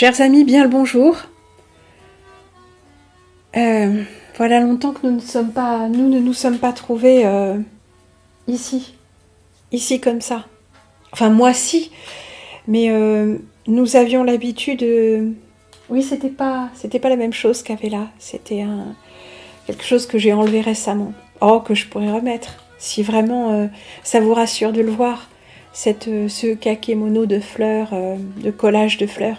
Chers amis, bien le bonjour. Voilà longtemps que nous ne nous sommes pas trouvés ici comme ça. Enfin moi si, mais nous avions l'habitude. Oui, c'était pas la même chose qu'avait là. C'était quelque chose que j'ai enlevé récemment. Oh, que je pourrais remettre si vraiment ça vous rassure de le voir. Ce kakémono de fleurs, de collage de fleurs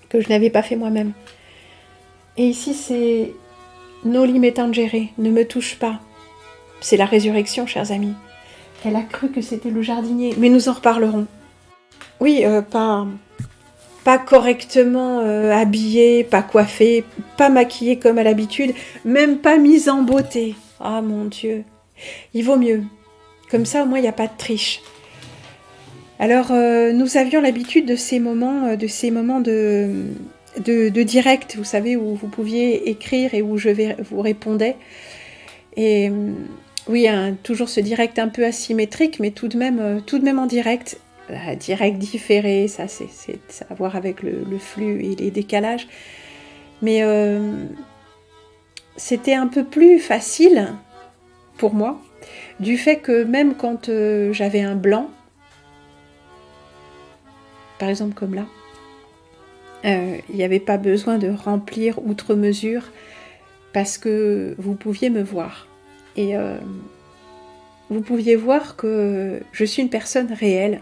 que je n'avais pas fait moi-même. Et ici c'est Noli me tangere, ne me touche pas. C'est la résurrection, chers amis. Elle a cru que c'était le jardinier, mais nous en reparlerons. Oui, pas correctement habillée, pas coiffée, pas maquillée comme à l'habitude, même pas mise en beauté. Ah mon Dieu, il vaut mieux. Comme ça, au moins, il n'y a pas de triche. Alors, nous avions l'habitude de ces moments de direct, vous savez, où vous pouviez écrire et où je vous répondais. Et oui, toujours ce direct un peu asymétrique, mais tout de même en direct. Direct différé, ça a à voir avec le flux et les décalages. Mais c'était un peu plus facile pour moi, du fait que même quand j'avais un blanc, par exemple comme là, il n'y avait pas besoin de remplir outre mesure parce que vous pouviez me voir. Et vous pouviez voir que je suis une personne réelle.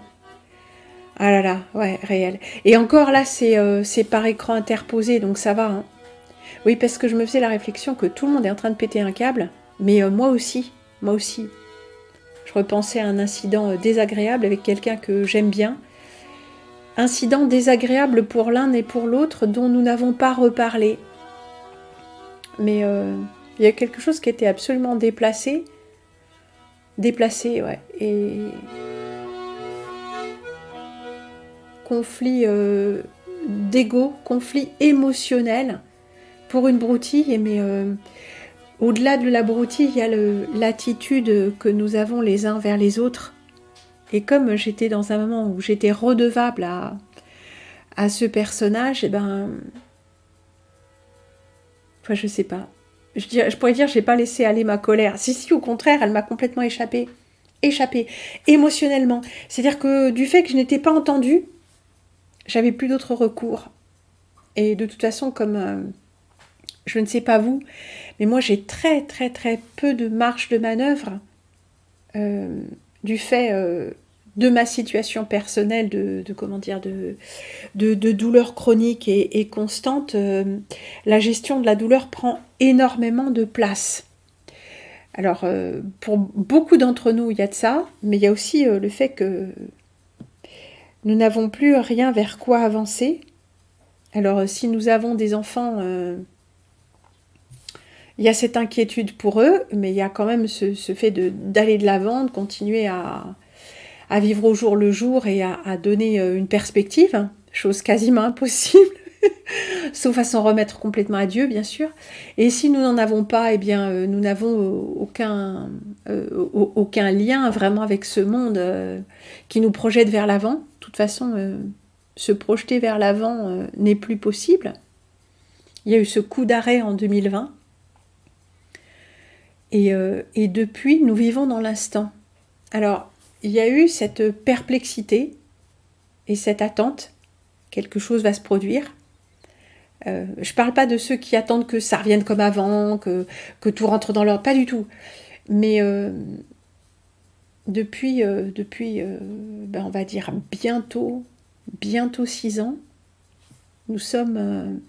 Ah là là, ouais, réelle. Et encore là, c'est par écran interposé, donc ça va. Hein. Oui, parce que je me faisais la réflexion que tout le monde est en train de péter un câble, mais moi aussi. Je repensais à un incident désagréable avec quelqu'un que j'aime bien. Incident désagréable pour l'un et pour l'autre dont nous n'avons pas reparlé. Mais il y a quelque chose qui était absolument déplacé. Déplacé, ouais. Et conflit d'ego, conflit émotionnel pour une broutille. Mais au-delà de la broutille, il y a l'attitude que nous avons les uns vers les autres. Et comme j'étais dans un moment où j'étais redevable à ce personnage, et ben, enfin je sais pas. Je pourrais dire j'ai pas laissé aller ma colère. Si, au contraire, elle m'a complètement échappé émotionnellement. C'est-à-dire que du fait que je n'étais pas entendue, j'avais plus d'autre recours. Et de toute façon, comme je ne sais pas vous, mais moi j'ai très très très peu de marge de manœuvre du fait de ma situation personnelle de douleur chronique et constante. La gestion de la douleur prend énormément de place. Alors, pour beaucoup d'entre nous, il y a de ça, mais il y a aussi le fait que nous n'avons plus rien vers quoi avancer. Alors, si nous avons des enfants, il y a cette inquiétude pour eux, mais il y a quand même ce fait d'aller de l'avant, de continuer à vivre au jour le jour et à donner une perspective, chose quasiment impossible. Sauf à s'en remettre complètement à Dieu, bien sûr. Et si nous n'en avons pas, eh bien, nous n'avons aucun lien vraiment avec ce monde qui nous projette vers l'avant. De toute façon, se projeter vers l'avant n'est plus possible. Il y a eu ce coup d'arrêt en 2020. Et depuis, nous vivons dans l'instant. Alors, il y a eu cette perplexité et cette attente. Quelque chose va se produire. Je ne parle pas de ceux qui attendent que ça revienne comme avant, que tout rentre dans l'ordre, pas du tout. Mais depuis on va dire bientôt 6 ans, nous sommes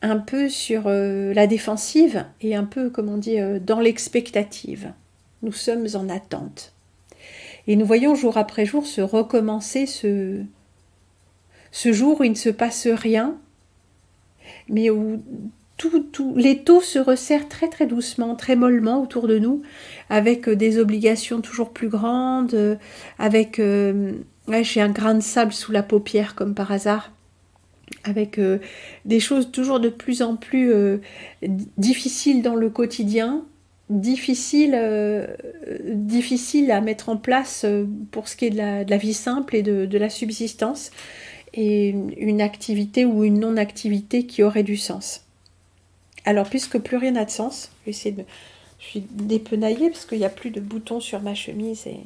un peu sur la défensive et un peu, comme on dit, dans l'expectative. Nous sommes en attente. Et nous voyons jour après jour se recommencer ce jour où il ne se passe rien, mais où l'étau se resserre très très doucement, très mollement autour de nous, avec des obligations toujours plus grandes, avec j'ai un grain de sable sous la paupière comme par hasard, avec des choses toujours de plus en plus difficiles dans le quotidien, difficiles à mettre en place pour ce qui est de la vie simple et de la subsistance. et une activité ou une non-activité qui aurait du sens. Alors, puisque plus rien n'a de sens, je suis dépenaillée parce qu'il n'y a plus de boutons sur ma chemise. Et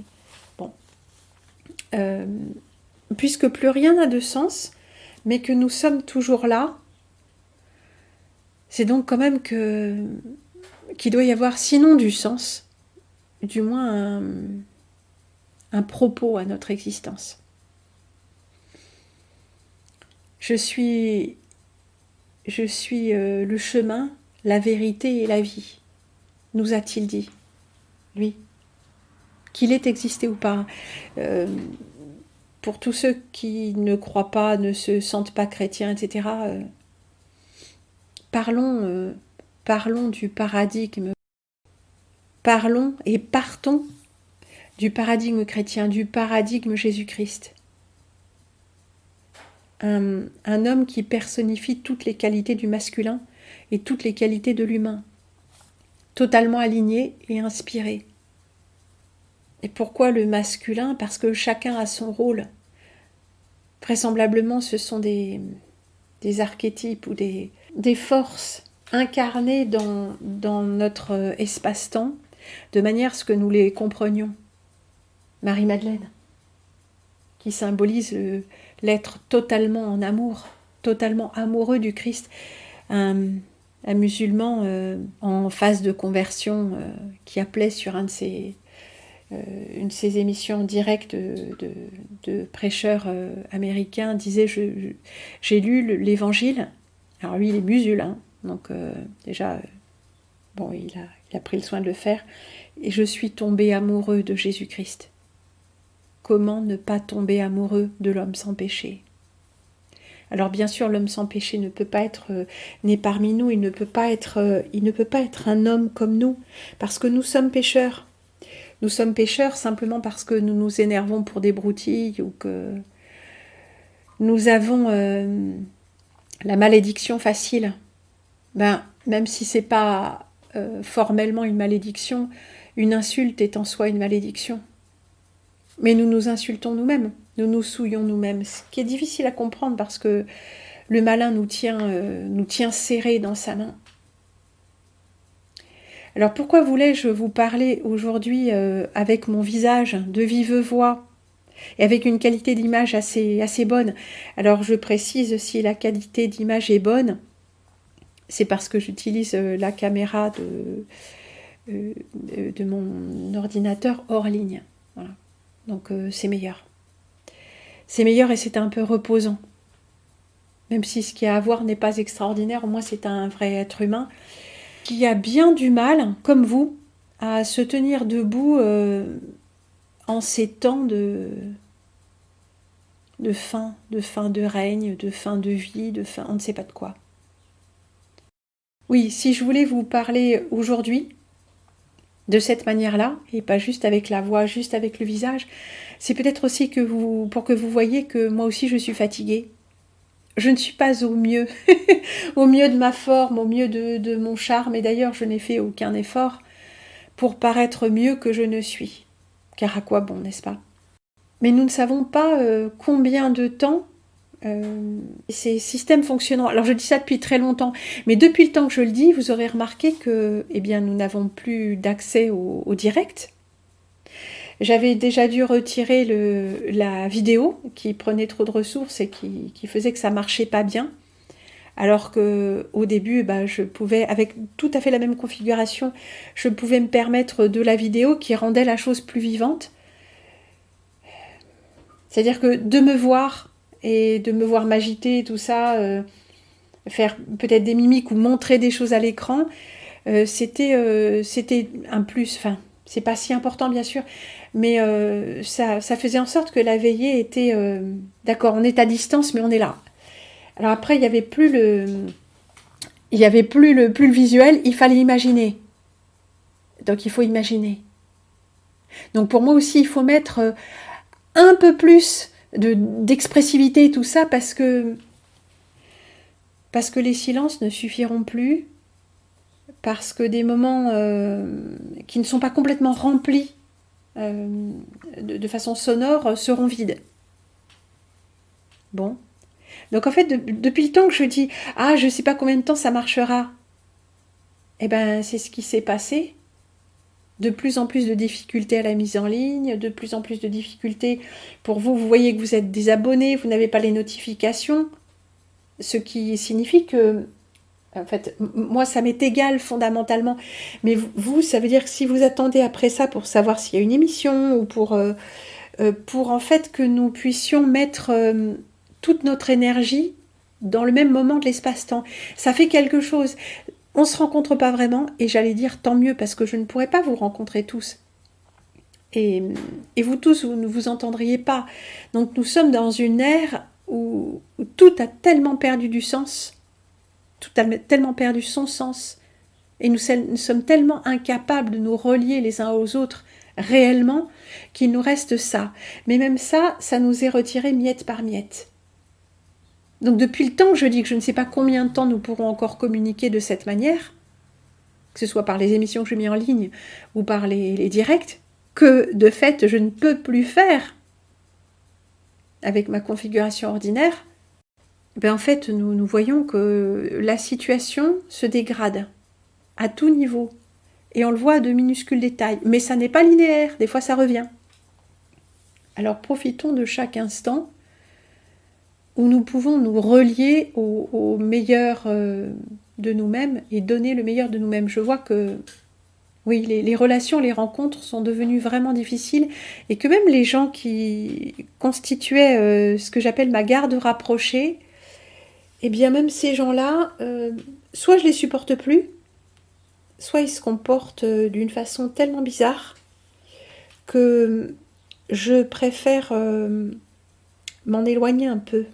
bon. Puisque plus rien n'a de sens, mais que nous sommes toujours là, c'est donc quand même qu'il doit y avoir, sinon du sens, du moins un propos à notre existence. Je suis le chemin, la vérité et la vie, nous a-t-il dit, lui. Qu'il ait existé ou pas. Pour tous ceux qui ne croient pas, ne se sentent pas chrétiens, etc., parlons du paradigme. Parlons et partons du paradigme chrétien, du paradigme Jésus-Christ. Un homme qui personnifie toutes les qualités du masculin et toutes les qualités de l'humain, totalement aligné et inspiré. Et pourquoi le masculin? Parce que chacun a son rôle. Vraisemblablement, ce sont des archétypes ou des forces incarnées dans notre espace-temps, de manière à ce que nous les comprenions. Marie-Madeleine, qui symbolise l'être totalement en amour, totalement amoureux du Christ. Un musulman en phase de conversion qui appelait sur une de ses émissions directes de prêcheurs américains, disait j'ai lu l'évangile. Alors lui il est musulman, donc déjà bon il a pris le soin de le faire, et je suis tombé amoureux de Jésus-Christ. Comment ne pas tomber amoureux de l'homme sans péché? Alors bien sûr, l'homme sans péché ne peut pas être né parmi nous, il ne peut pas être un homme comme nous, parce que nous sommes pécheurs. Nous sommes pécheurs simplement parce que nous nous énervons pour des broutilles ou que nous avons la malédiction facile. Même si c'est pas formellement une malédiction, une insulte est en soi une malédiction. Mais nous nous insultons nous-mêmes, nous nous souillons nous-mêmes, ce qui est difficile à comprendre parce que le malin nous tient serrés dans sa main. Alors pourquoi voulais-je vous parler aujourd'hui avec mon visage de vive voix et avec une qualité d'image assez bonne? Alors je précise, si la qualité d'image est bonne, c'est parce que j'utilise la caméra de mon ordinateur hors ligne. Voilà. Donc c'est meilleur. C'est meilleur et c'est un peu reposant. Même si ce qu'il y a à voir n'est pas extraordinaire, au moins c'est un vrai être humain qui a bien du mal, comme vous, à se tenir debout en ces temps de fin de règne, de fin de vie, de fin on ne sait pas de quoi. Oui, si je voulais vous parler aujourd'hui de cette manière-là, et pas juste avec la voix, juste avec le visage, c'est peut-être aussi pour que vous voyez que moi aussi je suis fatiguée. Je ne suis pas au mieux, au mieux de ma forme, au mieux de mon charme, et d'ailleurs je n'ai fait aucun effort pour paraître mieux que je ne suis. Car à quoi bon, n'est-ce pas? Mais nous ne savons pas combien de temps ces systèmes fonctionneront. Alors je dis ça depuis très longtemps, mais depuis le temps que je le dis, vous aurez remarqué que nous n'avons plus d'accès au direct. J'avais déjà dû retirer la vidéo qui prenait trop de ressources et qui faisait que ça marchait pas bien. Alors qu'au début, je pouvais, avec tout à fait la même configuration, je pouvais me permettre de la vidéo qui rendait la chose plus vivante. C'est-à-dire que de me voir et de me voir m'agiter, tout ça, faire peut-être des mimiques ou montrer des choses à l'écran, c'était un plus. Enfin, c'est pas si important bien sûr, mais ça faisait en sorte que la veillée était d'accord, on est à distance, mais on est là. Alors après, il n'y avait plus le visuel, il fallait imaginer. Donc il faut imaginer. Donc pour moi aussi, il faut mettre un peu plus d'expressivité et tout ça parce que les silences ne suffiront plus, parce que des moments qui ne sont pas complètement remplis de façon sonore seront vides. Bon, Donc en fait, depuis le temps que je dis « Ah, je ne sais pas combien de temps ça marchera », eh ben c'est ce qui s'est passé. De plus en plus de difficultés à la mise en ligne, de plus en plus de difficultés pour vous. Vous voyez que vous êtes désabonné, vous n'avez pas les notifications, ce qui signifie que, en fait, moi ça m'est égal fondamentalement, mais vous, ça veut dire que si vous attendez après ça pour savoir s'il y a une émission ou pour en fait que nous puissions mettre toute notre énergie dans le même moment de l'espace-temps, ça fait quelque chose. On ne se rencontre pas vraiment, et j'allais dire tant mieux, parce que je ne pourrais pas vous rencontrer tous. Et vous tous, vous ne vous entendriez pas. Donc nous sommes dans une ère où tout a tellement perdu du sens, tout a tellement perdu son sens, et nous sommes tellement incapables de nous relier les uns aux autres réellement, qu'il nous reste ça. Mais même ça, ça nous est retiré miette par miette. Donc depuis le temps que je dis que je ne sais pas combien de temps nous pourrons encore communiquer de cette manière, que ce soit par les émissions que je mets en ligne ou par les directs, que de fait je ne peux plus faire avec ma configuration ordinaire, ben en fait nous voyons que la situation se dégrade à tout niveau. Et on le voit à de minuscules détails. Mais ça n'est pas linéaire, des fois ça revient. Alors profitons de chaque instant où nous pouvons nous relier au meilleur de nous-mêmes et donner le meilleur de nous-mêmes. Je vois que oui, les relations, les rencontres sont devenues vraiment difficiles et que même les gens qui constituaient ce que j'appelle ma garde rapprochée, eh bien même ces gens-là, soit je les supporte plus, soit ils se comportent d'une façon tellement bizarre que je préfère m'en éloigner un peu.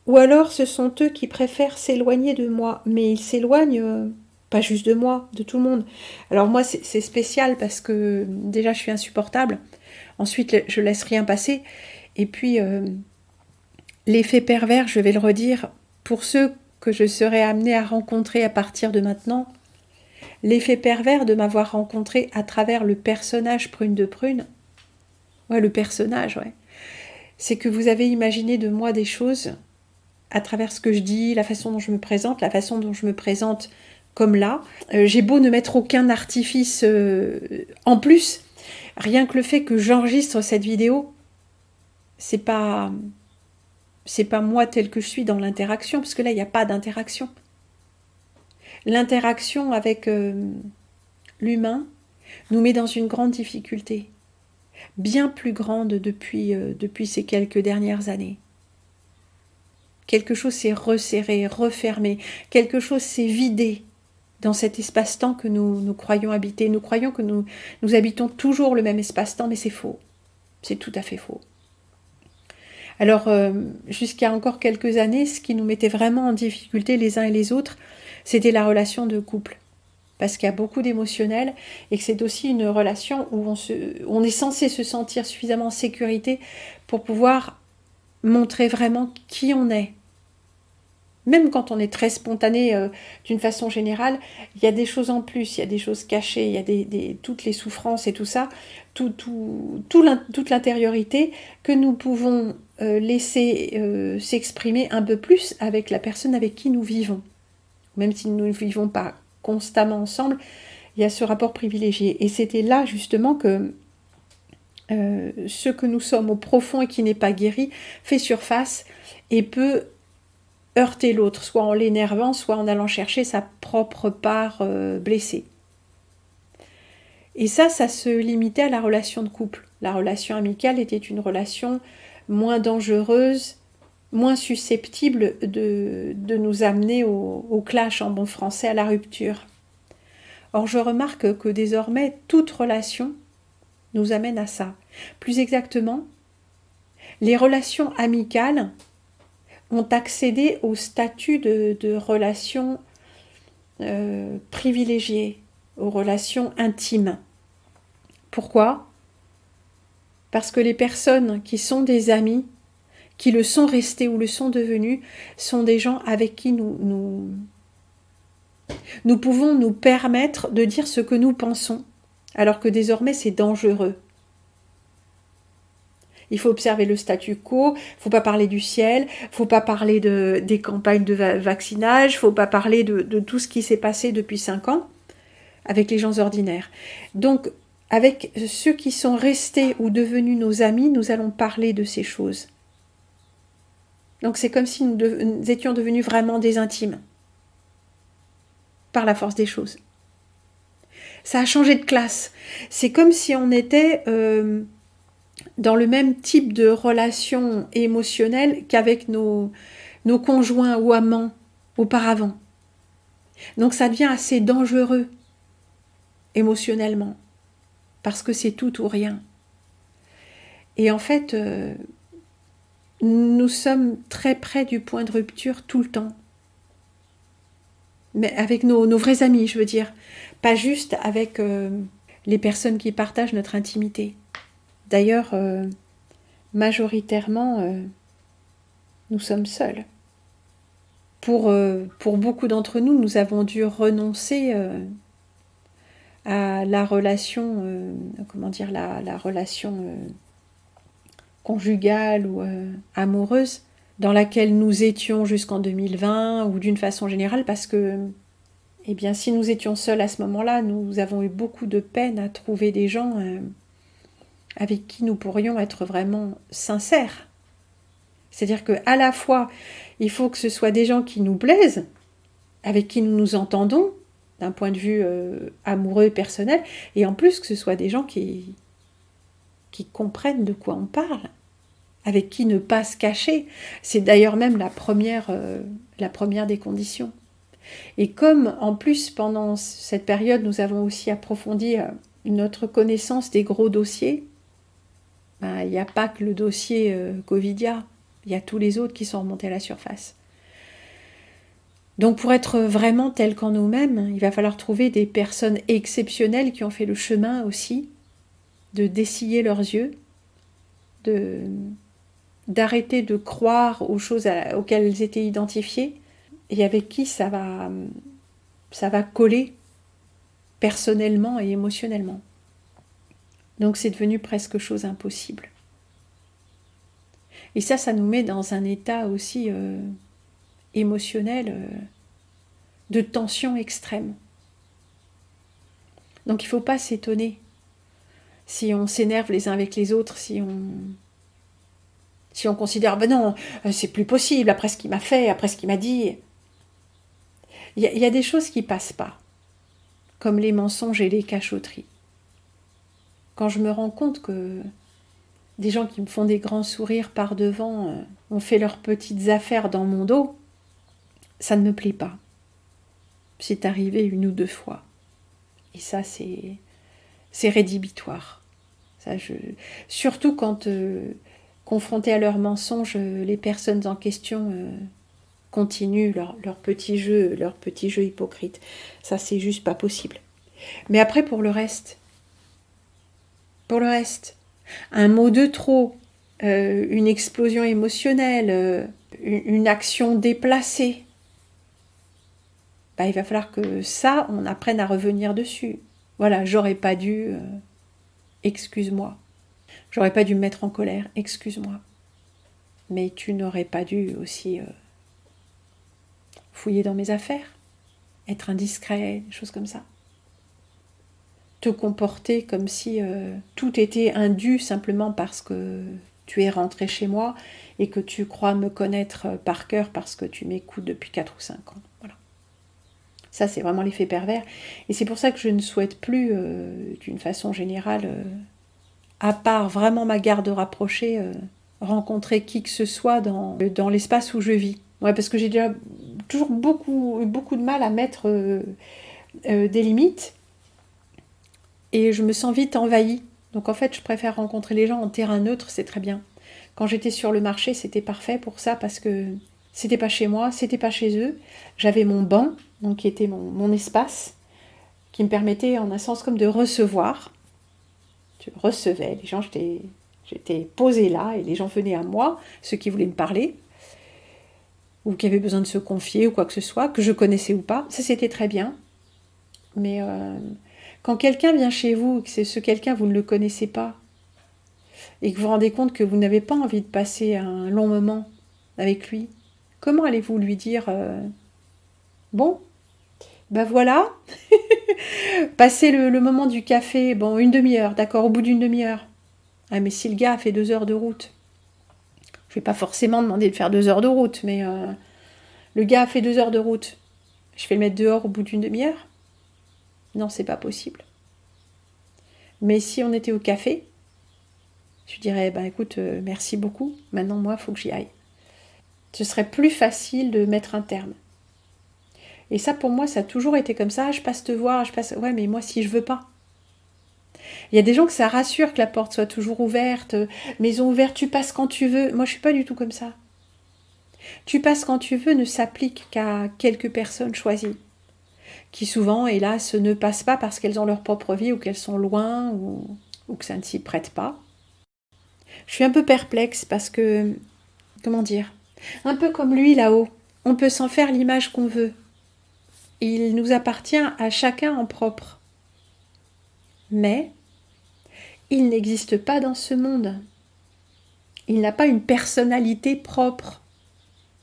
Ou alors ce sont eux qui préfèrent s'éloigner de moi, mais ils s'éloignent pas juste de moi, de tout le monde. Alors moi c'est spécial parce que déjà je suis insupportable, ensuite je laisse rien passer, et puis l'effet pervers, je vais le redire, pour ceux que je serai amenée à rencontrer à partir de maintenant, l'effet pervers de m'avoir rencontré à travers le personnage Prune de Prune, ouais, le personnage, ouais, c'est que vous avez imaginé de moi des choses à travers ce que je dis, la façon dont je me présente, la façon dont je me présente comme là. J'ai beau ne mettre aucun artifice en plus, rien que le fait que j'enregistre cette vidéo, c'est pas moi tel que je suis dans l'interaction, parce que là, il n'y a pas d'interaction. L'interaction avec l'humain nous met dans une grande difficulté, bien plus grande depuis ces quelques dernières années. Quelque chose s'est resserré, refermé, quelque chose s'est vidé dans cet espace-temps que nous croyons habiter. Nous croyons que nous habitons toujours le même espace-temps, mais c'est faux. C'est tout à fait faux. Alors, jusqu'à encore quelques années, ce qui nous mettait vraiment en difficulté les uns et les autres, c'était la relation de couple. Parce qu'il y a beaucoup d'émotionnel et que c'est aussi une relation où on est censé se sentir suffisamment en sécurité pour pouvoir montrer vraiment qui on est. Même quand on est très spontané d'une façon générale, il y a des choses en plus, il y a des choses cachées, il y a toutes les souffrances et tout ça, toute l'intériorité que nous pouvons laisser s'exprimer un peu plus avec la personne avec qui nous vivons. Même si nous ne vivons pas constamment ensemble, il y a ce rapport privilégié. Et c'était là justement que ce que nous sommes au profond et qui n'est pas guéri fait surface et peut heurter l'autre, soit en l'énervant, soit en allant chercher sa propre part blessée. Et ça se limitait à la relation de couple. La relation amicale était une relation moins dangereuse, moins susceptible de nous amener au clash en bon français, à la rupture. Or, je remarque que désormais, toute relation nous amène à ça. Plus exactement, les relations amicales ont accédé au statut de relations privilégiées, aux relations intimes. Pourquoi ? Parce que les personnes qui sont des amis, qui le sont restés ou le sont devenus, sont des gens avec qui nous pouvons nous permettre de dire ce que nous pensons, alors que désormais c'est dangereux. Il faut observer le statu quo, il ne faut pas parler du ciel, il ne faut pas parler des campagnes de vaccinage, il ne faut pas parler de tout ce qui s'est passé depuis 5 ans avec les gens ordinaires. Donc, avec ceux qui sont restés ou devenus nos amis, nous allons parler de ces choses. Donc c'est comme si nous étions devenus vraiment des intimes, par la force des choses. Ça a changé de classe. C'est comme si on était dans le même type de relation émotionnelle qu'avec nos conjoints ou amants auparavant. Donc ça devient assez dangereux émotionnellement, parce que c'est tout ou rien. Et en fait, nous sommes très près du point de rupture tout le temps. Mais avec nos vrais amis, je veux dire. Pas juste avec les personnes qui partagent notre intimité. D'ailleurs, majoritairement, nous sommes seuls. Pour beaucoup d'entre nous, nous avons dû renoncer à la relation, la relation conjugale ou amoureuse dans laquelle nous étions jusqu'en 2020 ou d'une façon générale, parce que eh bien, si nous étions seuls à ce moment-là, nous avons eu beaucoup de peine à trouver des gens avec qui nous pourrions être vraiment sincères. C'est-à-dire qu'à la fois, il faut que ce soit des gens qui nous plaisent, avec qui nous nous entendons, d'un point de vue amoureux et personnel, et en plus que ce soit des gens qui comprennent de quoi on parle, avec qui ne pas se cacher. C'est d'ailleurs même la première des conditions. Et comme en plus pendant cette période nous avons aussi approfondi notre connaissance des gros dossiers, il n'y a pas que le dossier Covidia, il y a tous les autres qui sont remontés à la surface. Donc pour être vraiment tel qu'en nous-mêmes, il va falloir trouver des personnes exceptionnelles qui ont fait le chemin aussi de dessiller leurs yeux, d'arrêter de croire aux choses auxquelles elles étaient identifiées, et avec qui ça va coller personnellement et émotionnellement. Donc c'est devenu presque chose impossible. Et ça nous met dans un état aussi émotionnel de tension extrême. Donc il ne faut pas s'étonner si on s'énerve les uns avec les autres, si on considère ben non, c'est plus possible après ce qu'il m'a fait, après ce qu'il m'a dit. Il y a des choses qui passent pas, comme les mensonges et les cachotteries. Quand je me rends compte que des gens qui me font des grands sourires par devant ont fait leurs petites affaires dans mon dos, ça ne me plaît pas. C'est arrivé 1 ou 2 fois. Et ça, c'est rédhibitoire. Surtout quand, confrontées à leurs mensonges, les personnes en question continuent leur petit jeu hypocrite. Ça, c'est juste pas possible. Mais après, pour le reste, un mot de trop, une explosion émotionnelle, une action déplacée, il va falloir que ça, on apprenne à revenir dessus. Voilà, j'aurais pas dû, excuse-moi. J'aurais pas dû me mettre en colère, excuse-moi. Mais tu n'aurais pas dû aussi fouiller dans mes affaires, être indiscret, des choses comme ça. Te comporter comme si tout était indu simplement parce que tu es rentré chez moi et que tu crois me connaître par cœur parce que tu m'écoutes depuis 4 ou 5 ans. Voilà. Ça, c'est vraiment l'effet pervers. Et c'est pour ça que je ne souhaite plus, d'une façon générale, à part vraiment ma garde rapprochée, rencontrer qui que ce soit dans l'espace où je vis. Ouais, parce que j'ai déjà toujours beaucoup de mal à mettre des limites. Et je me sens vite envahie. Donc en fait, je préfère rencontrer les gens en terrain neutre, c'est très bien. Quand j'étais sur le marché, c'était parfait pour ça, parce que c'était pas chez moi, c'était pas chez eux. J'avais mon banc, donc qui était mon espace, qui me permettait en un sens comme de recevoir. Je recevais, les gens, j'étais posée là, et les gens venaient à moi, ceux qui voulaient me parler, ou qui avaient besoin de se confier, ou quoi que ce soit, que je connaissais ou pas. Ça, c'était très bien. Mais quand quelqu'un vient chez vous, que ce quelqu'un, vous ne le connaissez pas, et que vous vous rendez compte que vous n'avez pas envie de passer un long moment avec lui, comment allez-vous lui dire bon, ben voilà, passez le moment du café, bon, une demi-heure, d'accord, au bout d'une demi-heure. Ah, mais si le gars a fait 2 heures de route, je vais pas forcément demander de faire 2 heures de route, mais le gars a fait 2 heures de route, je vais le mettre dehors au bout d'une demi-heure? Non, c'est pas possible. Mais si on était au café, je dirais, ben écoute, merci beaucoup, maintenant moi, il faut que j'y aille. Ce serait plus facile de mettre un terme. Et ça, pour moi, ça a toujours été comme ça. Je passe te voir, je passe... Ouais, mais moi, si je veux pas. Il y a des gens que ça rassure que la porte soit toujours ouverte, maison ouverte, tu passes quand tu veux. Moi, je suis pas du tout comme ça. Tu passes quand tu veux ne s'applique qu'à quelques personnes choisies, qui souvent, hélas, ne passent pas parce qu'elles ont leur propre vie ou qu'elles sont loin ou que ça ne s'y prête pas. Je suis un peu perplexe parce que, comment dire, un peu comme lui là-haut, on peut s'en faire l'image qu'on veut. Il nous appartient à chacun en propre. Mais il n'existe pas dans ce monde. Il n'a pas une personnalité propre.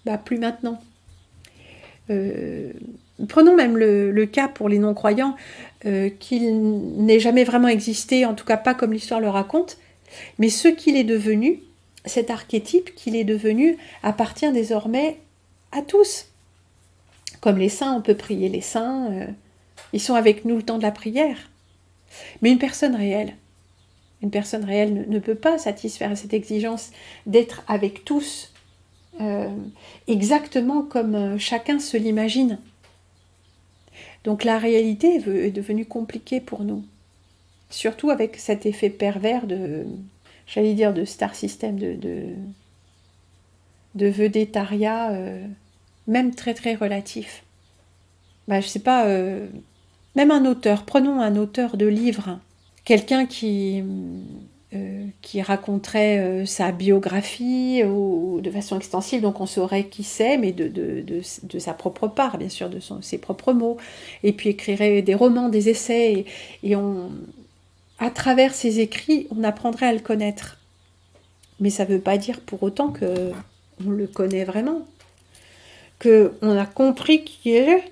Bah, plus maintenant. Prenons même le cas pour les non-croyants, qu'il n'ait jamais vraiment existé, en tout cas pas comme l'histoire le raconte, mais ce qu'il est devenu, cet archétype qu'il est devenu, appartient désormais à tous. Comme les saints, on peut prier les saints, ils sont avec nous le temps de la prière. Mais une personne réelle ne peut pas satisfaire cette exigence d'être avec tous, exactement comme chacun se l'imagine. Donc la réalité est devenue compliquée pour nous, surtout avec cet effet pervers de, j'allais dire, de star system, de vedettariat, même très très relatif. Bah, je sais pas, même un auteur, prenons un auteur de livres, quelqu'un qui raconterait sa biographie ou de façon extensive, donc on saurait qui c'est, mais de sa propre part, bien sûr, ses propres mots, et puis écrirait des romans, des essais, et à travers ses écrits, on apprendrait à le connaître. Mais ça ne veut pas dire pour autant qu'on le connaît vraiment, qu'on a compris qui il est.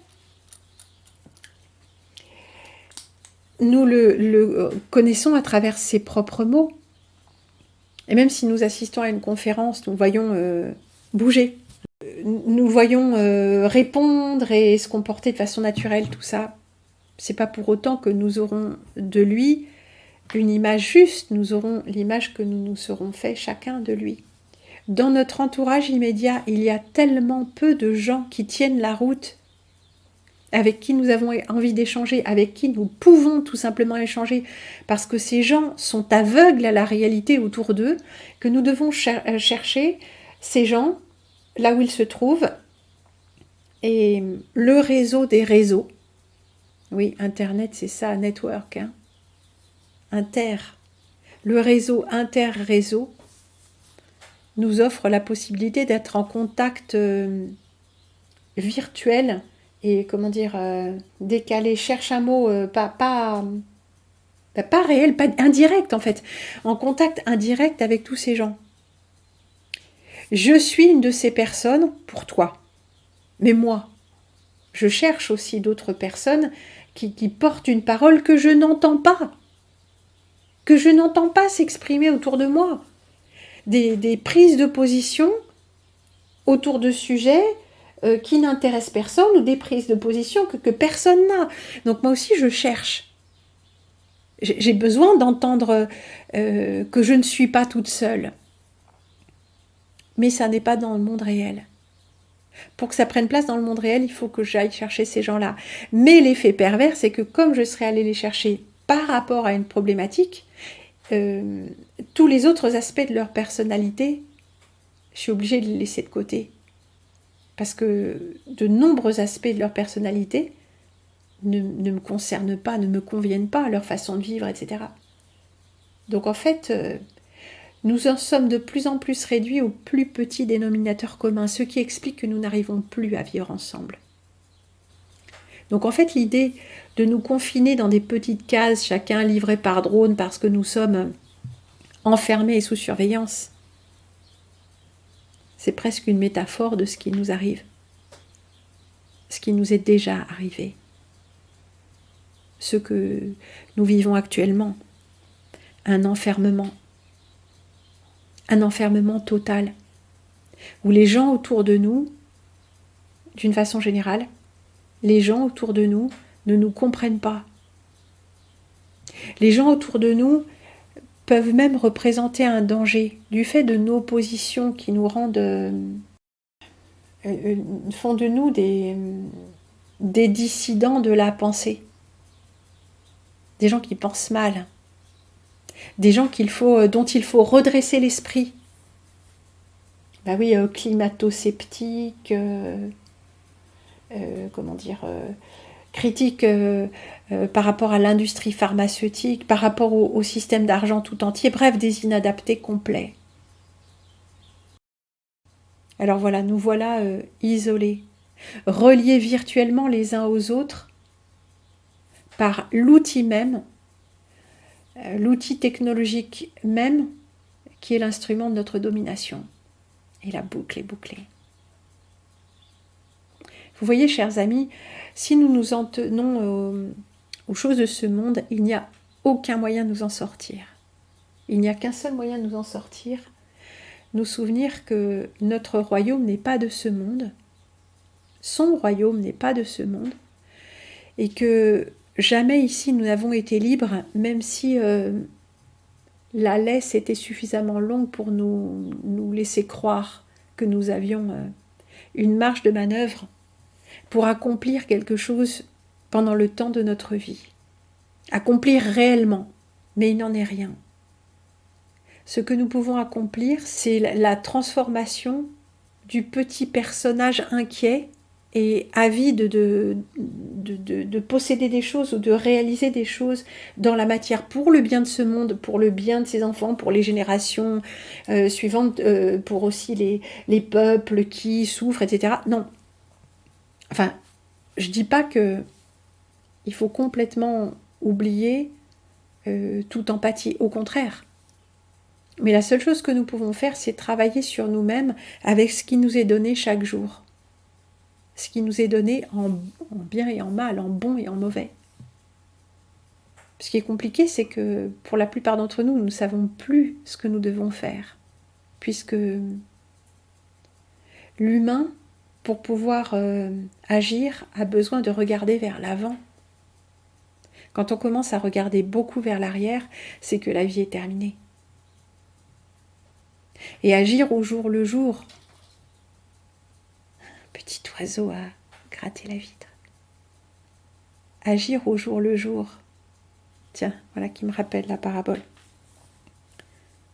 Nous le connaissons à travers ses propres mots. Et même si nous assistons à une conférence, nous voyons bouger, nous voyons répondre et se comporter de façon naturelle, tout ça, c'est pas pour autant que nous aurons de lui une image juste, nous aurons l'image que nous nous serons fait chacun de lui. Dans notre entourage immédiat, il y a tellement peu de gens qui tiennent la route, avec qui nous avons envie d'échanger, avec qui nous pouvons tout simplement échanger, parce que ces gens sont aveugles à la réalité autour d'eux, que nous devons chercher ces gens là où ils se trouvent, et le réseau des réseaux, oui, Internet c'est ça, network, hein. Le réseau inter-réseau nous offre la possibilité d'être en contact virtuel, et comment dire, décalé, cherche un mot, pas réel, pas indirect en fait, en contact indirect avec tous ces gens. Je suis une de ces personnes pour toi, mais moi, je cherche aussi d'autres personnes qui portent une parole que je n'entends pas s'exprimer autour de moi, des prises de position autour de sujets qui n'intéressent personne, ou des prises de position que personne n'a. Donc moi aussi, je cherche. J'ai besoin d'entendre que je ne suis pas toute seule. Mais ça n'est pas dans le monde réel. Pour que ça prenne place dans le monde réel, il faut que j'aille chercher ces gens-là. Mais l'effet pervers, c'est que comme je serais allée les chercher par rapport à une problématique, tous les autres aspects de leur personnalité, je suis obligée de les laisser de côté. Parce que de nombreux aspects de leur personnalité ne me concernent pas, ne me conviennent pas, leur façon de vivre, etc. Donc en fait, nous en sommes de plus en plus réduits au plus petit dénominateur commun, ce qui explique que nous n'arrivons plus à vivre ensemble. Donc en fait, l'idée de nous confiner dans des petites cases, chacun livré par drone parce que nous sommes enfermés et sous surveillance. C'est presque une métaphore de ce qui nous arrive, ce qui nous est déjà arrivé, ce que nous vivons actuellement, un enfermement total, où les gens autour de nous, d'une façon générale, les gens autour de nous ne nous comprennent pas. Les gens autour de nous peuvent même représenter un danger du fait de nos positions qui nous rendent, font de nous des dissidents de la pensée, des gens qui pensent mal, des gens dont il faut redresser l'esprit. Ben oui, climato-sceptiques, critiques par rapport à l'industrie pharmaceutique, par rapport au système d'argent tout entier, bref, des inadaptés complets. Alors voilà, nous voilà isolés, reliés virtuellement les uns aux autres par l'outil même, l'outil technologique même, qui est l'instrument de notre domination. Et la boucle est bouclée. Vous voyez, chers amis, si nous nous en tenons aux choses de ce monde, il n'y a aucun moyen de nous en sortir. Il n'y a qu'un seul moyen de nous en sortir, nous souvenir que notre royaume n'est pas de ce monde, son royaume n'est pas de ce monde, et que jamais ici nous n'avons été libres, même si la laisse était suffisamment longue pour nous laisser croire que nous avions une marge de manœuvre pour accomplir quelque chose pendant le temps de notre vie. Accomplir réellement, mais il n'en est rien. Ce que nous pouvons accomplir, c'est la transformation du petit personnage inquiet et avide de posséder des choses ou de réaliser des choses dans la matière pour le bien de ce monde, pour le bien de ses enfants, pour les générations suivantes, pour aussi les peuples qui souffrent, etc. Non. Enfin, je ne dis pas qu'il faut complètement oublier toute empathie, au contraire. Mais la seule chose que nous pouvons faire, c'est travailler sur nous-mêmes avec ce qui nous est donné chaque jour. Ce qui nous est donné en bien et en mal, en bon et en mauvais. Ce qui est compliqué, c'est que pour la plupart d'entre nous, nous ne savons plus ce que nous devons faire. Puisque l'humain, pour pouvoir agir, a besoin de regarder vers l'avant. Quand on commence à regarder beaucoup vers l'arrière, c'est que la vie est terminée. Et agir au jour le jour. Petit oiseau a gratté la vitre. Agir au jour le jour. Tiens, voilà qui me rappelle la parabole.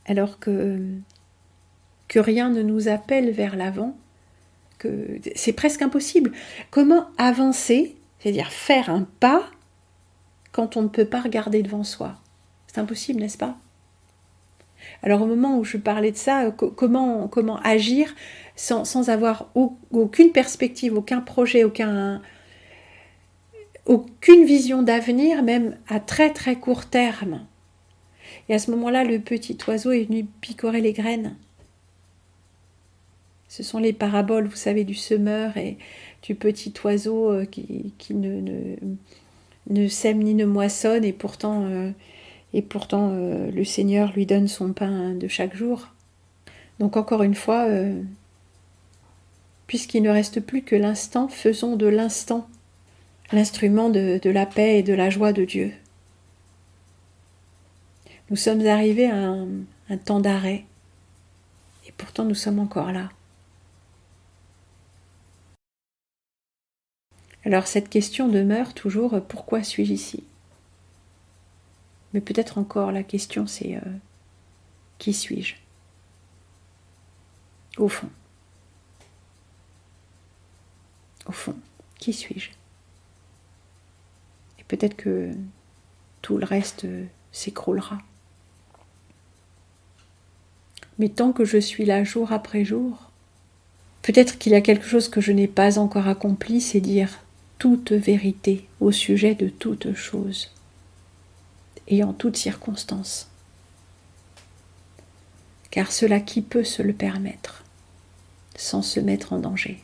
Alors que rien ne nous appelle vers l'avant, que c'est presque impossible. Comment avancer, c'est-à-dire faire un pas, quand on ne peut pas regarder devant soi? C'est impossible, n'est-ce pas? Alors au moment où je parlais de ça, comment agir sans avoir aucune perspective, aucun projet, aucune vision d'avenir, même à très très court terme. Et à ce moment-là, le petit oiseau est venu picorer les graines. Ce sont les paraboles, vous savez, du semeur et du petit oiseau qui ne sème ni ne moissonne, et pourtant le Seigneur lui donne son pain de chaque jour. Donc encore une fois, puisqu'il ne reste plus que l'instant, faisons de l'instant l'instrument de la paix et de la joie de Dieu. Nous sommes arrivés à un temps d'arrêt, et pourtant nous sommes encore là. Alors cette question demeure toujours, pourquoi suis-je ici? Mais peut-être encore la question c'est, qui suis-je? Au fond. Au fond, qui suis-je? Et peut-être que tout le reste s'écroulera. Mais tant que je suis là jour après jour, peut-être qu'il y a quelque chose que je n'ai pas encore accompli, c'est dire toute vérité au sujet de toute chose et en toutes circonstances. car cela qui peut se le permettre, sans se mettre en danger,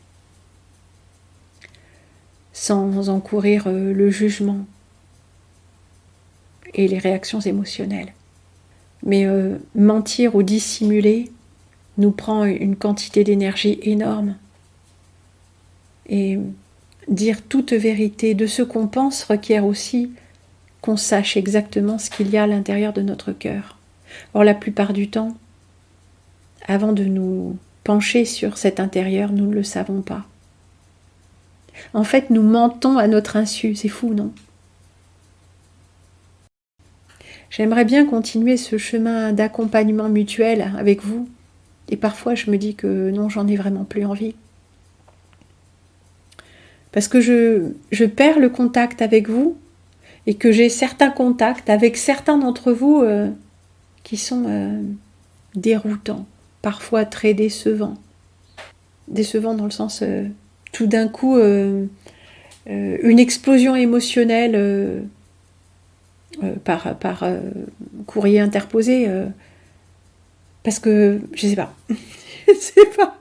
sans encourir le jugement et les réactions émotionnelles. Mais mentir ou dissimuler nous prend une quantité d'énergie énorme. Et dire toute vérité de ce qu'on pense requiert aussi qu'on sache exactement ce qu'il y a à l'intérieur de notre cœur. Or, la plupart du temps, avant de nous pencher sur cet intérieur, nous ne le savons pas. En fait, nous mentons à notre insu, c'est fou, non? J'aimerais bien continuer ce chemin d'accompagnement mutuel avec vous, et parfois je me dis que non, j'en ai vraiment plus envie. Parce que je perds le contact avec vous, et que j'ai certains contacts avec certains d'entre vous qui sont déroutants, parfois très décevants. Décevants dans le sens, tout d'un coup, une explosion émotionnelle par courrier interposé, parce que, je sais pas, je sais pas,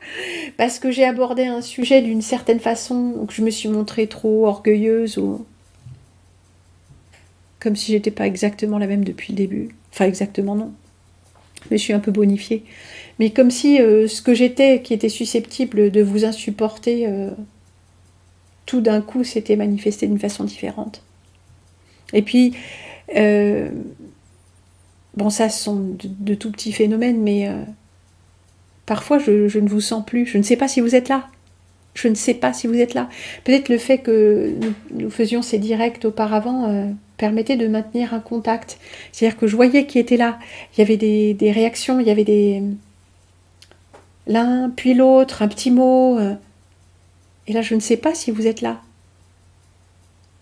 parce que j'ai abordé un sujet d'une certaine façon, ou que je me suis montrée trop orgueilleuse, ou comme si j'étais pas exactement la même depuis le début. Enfin, exactement non. Mais je suis un peu bonifiée. Mais comme si ce que j'étais, qui était susceptible de vous insupporter, tout d'un coup s'était manifesté d'une façon différente. Et puis, bon, ça, ce sont de tout petits phénomènes, mais parfois, je ne vous sens plus. Je ne sais pas si vous êtes là. Je ne sais pas si vous êtes là. Peut-être le fait que nous faisions ces directs auparavant permettait de maintenir un contact. C'est-à-dire que je voyais qui était là. Il y avait des réactions, il y avait l'un, puis l'autre, un petit mot. Et là, je ne sais pas si vous êtes là.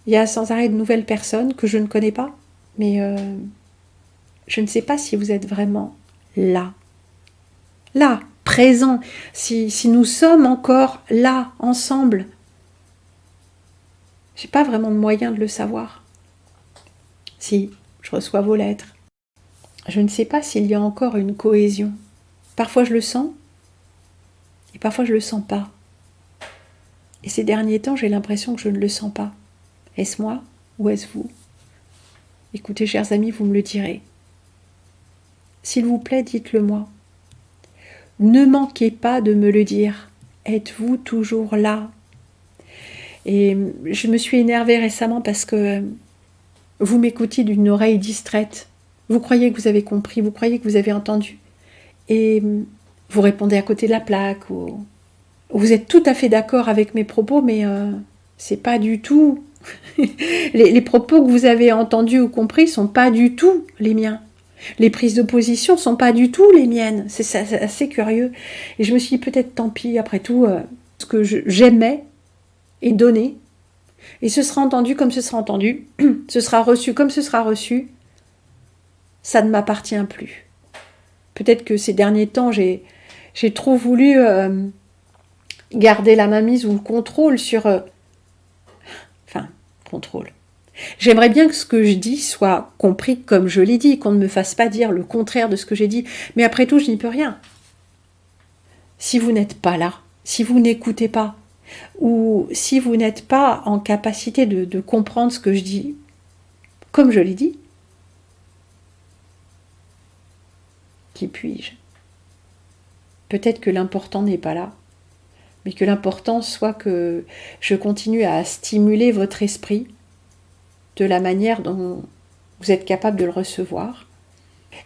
Il y a sans arrêt de nouvelles personnes que je ne connais pas, mais je ne sais pas si vous êtes vraiment là. Là, présent. Si nous sommes encore là, ensemble. J'ai pas vraiment de moyen de le savoir. Si, je reçois vos lettres. Je ne sais pas s'il y a encore une cohésion. Parfois je le sens, et parfois je le sens pas. Et ces derniers temps, j'ai l'impression que je ne le sens pas. Est-ce moi ou est-ce vous? Écoutez, chers amis, vous me le direz. S'il vous plaît, dites-le moi. Ne manquez pas de me le dire. Êtes-vous toujours là? Et je me suis énervée récemment parce que vous m'écoutiez d'une oreille distraite. Vous croyez que vous avez compris, vous croyez que vous avez entendu. Et vous répondez à côté de la plaque. Ou vous êtes tout à fait d'accord avec mes propos, mais c'est pas du tout... les propos que vous avez entendus ou compris sont pas du tout les miens. Les prises de position sont pas du tout les miennes. C'est assez curieux. Et je me suis dit, peut-être tant pis, après tout, ce que j'aimais est donné. Et ce sera entendu comme ce sera entendu. Ce sera reçu comme ce sera reçu. Ça ne m'appartient plus. Peut-être que ces derniers temps, j'ai trop voulu garder la mainmise ou le contrôle sur... contrôle. J'aimerais bien que ce que je dis soit compris comme je l'ai dit, qu'on ne me fasse pas dire le contraire de ce que j'ai dit. Mais après tout, je n'y peux rien. Si vous n'êtes pas là, si vous n'écoutez pas, ou si vous n'êtes pas en capacité de comprendre ce que je dis comme je l'ai dit, qui puis-je? Peut-être que l'important n'est pas là, mais que l'important soit que je continue à stimuler votre esprit de la manière dont vous êtes capable de le recevoir,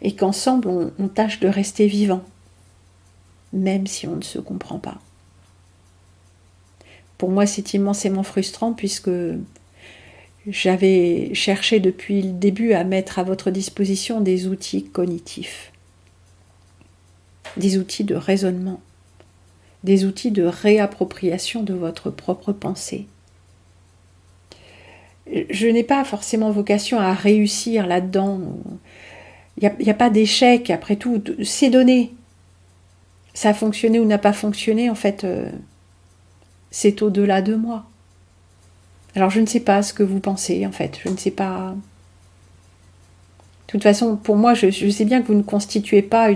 et qu'ensemble on tâche de rester vivant, même si on ne se comprend pas. Pour moi, c'est immensément frustrant puisque j'avais cherché depuis le début à mettre à votre disposition des outils cognitifs, des outils de raisonnement, des outils de réappropriation de votre propre pensée. Je n'ai pas forcément vocation à réussir là-dedans. Il n'y a pas d'échec, après tout, c'est donné. Ça a fonctionné ou n'a pas fonctionné, en fait, c'est au-delà de moi. Alors je ne sais pas ce que vous pensez, en fait, je ne sais pas De toute façon, pour moi, je sais bien que vous ne constituez pas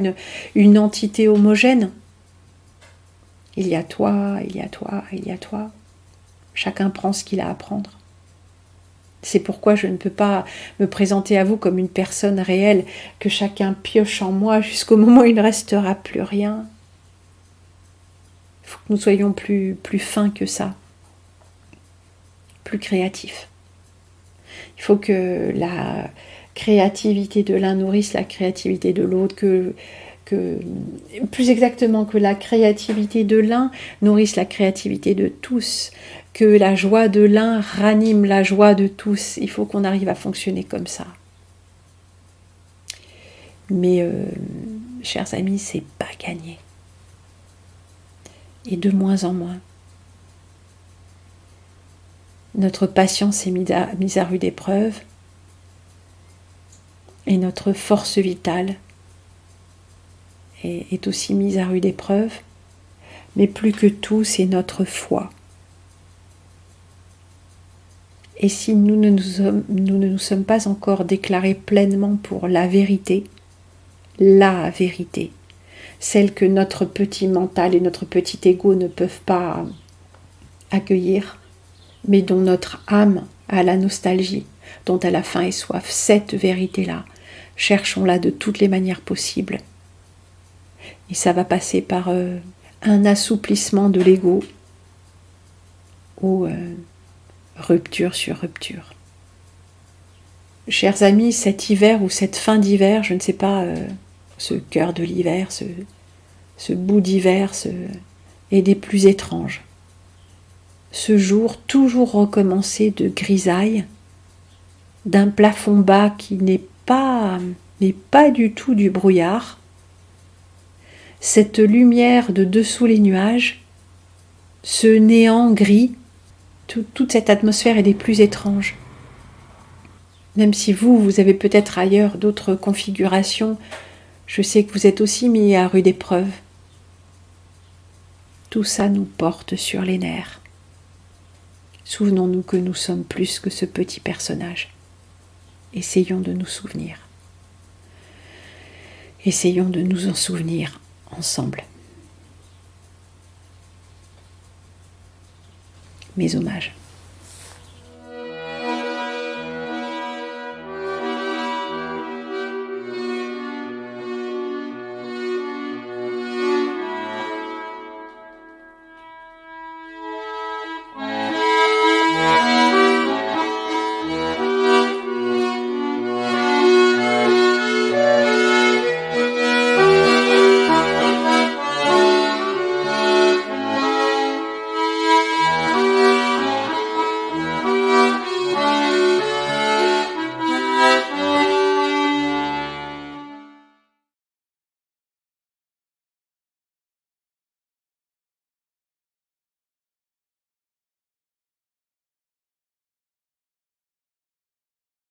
une entité homogène. Il y a toi, il y a toi, il y a toi. Chacun prend ce qu'il a à prendre. C'est pourquoi je ne peux pas me présenter à vous comme une personne réelle, que chacun pioche en moi jusqu'au moment où il ne restera plus rien. Il faut que nous soyons plus fins que ça, plus créatifs. Il faut que la créativité de l'un nourrisse la créativité de l'autre, que plus exactement que la créativité de l'un nourrisse la créativité de tous, que la joie de l'un ranime la joie de tous. Il faut qu'on arrive à fonctionner comme ça. Mais, chers amis, c'est pas gagné. Et de moins en moins. Notre patience est mise à rude épreuve. Et notre force vitale est aussi mise à rude épreuve. Mais plus que tout, c'est notre foi. Et si nous ne nous sommes pas encore déclarés pleinement pour la vérité, celle que notre petit mental et notre petit ego ne peuvent pas accueillir, mais dont notre âme a la nostalgie, dont elle a faim et soif, cette vérité-là, cherchons-la de toutes les manières possibles. Et ça va passer par un assouplissement de l'ego ou rupture sur rupture. Chers amis, cet hiver ou cette fin d'hiver, je ne sais pas, ce cœur de l'hiver, ce bout d'hiver est des plus étranges. Ce jour toujours recommencé de grisaille, d'un plafond bas qui n'est pas du tout du brouillard, cette lumière de dessous les nuages, ce néant gris, toute cette atmosphère est des plus étranges. Même si vous avez peut-être ailleurs d'autres configurations, je sais que vous êtes aussi mis à rude épreuve. Tout ça nous porte sur les nerfs. Souvenons-nous que nous sommes plus que ce petit personnage. Essayons de nous souvenir. Essayons de nous en souvenir ensemble. Mes hommages.